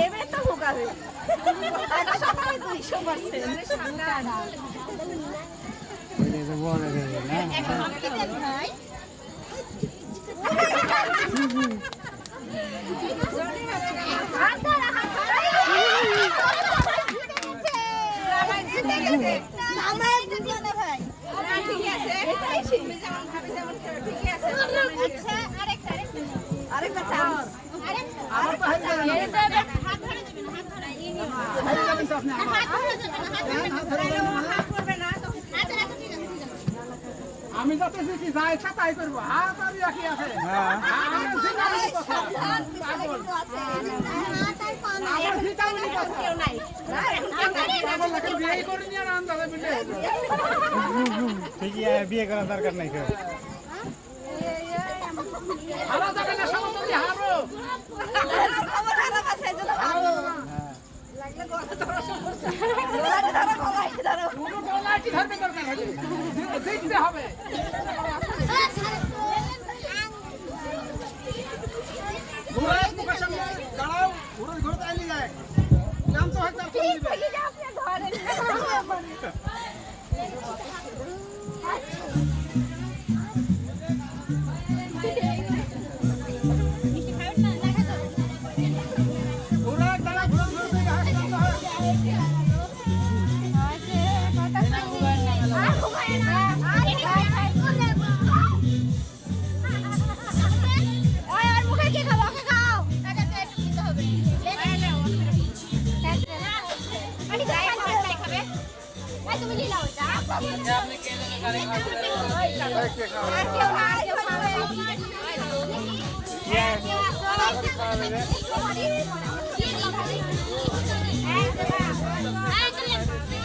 এবারে তো ভোগাবে এটা সবাই 200% সাংঘাত এই যে বড় দেখে না এখন কি দেন ভাই হাত ধরা আমার দিকে না ভাই ঠিক আছে তুমি যেমন ভাবে যেমন ঠিক আছে আচ্ছা আরেকটা চান্স আমার তো হাত ধরে হাত ধরে দিবেন হাত ধরে হাত করবে না আচ্ছা আচ্ছা ঠিক আছে আমি যত শিখি যাই তাই করব হাত আর কি আছে হ্যাঁ আমার শিখাবি কথা আমার শিখাবি কথা কেউ নাই আমার লাগে বিয়ে করে নিয়ে আর আন্দাজে বিয়ে ঠিকই বিয়ে করার দরকার নাই কেউ হারা যাবে না সব তুমি হারো খবর খারাপ আছে যেন ভালো লাগলে গলা ধরা সমস্যা ধরো গলা ধরো পুরো গলা কি ধরবে দরকার হবে দেখতে হবে ঘোড়া মুখের সামনে দাঁড়াও ঘোড়ার ঘোড়া তাইলে যায় নাম তো হয়তো আপনি দিবেন এই যে আপনি ধরেন ঘোড়া দাঁড়া ঘোড়া ঘোড়া থেকে হাসতে হয় তুমি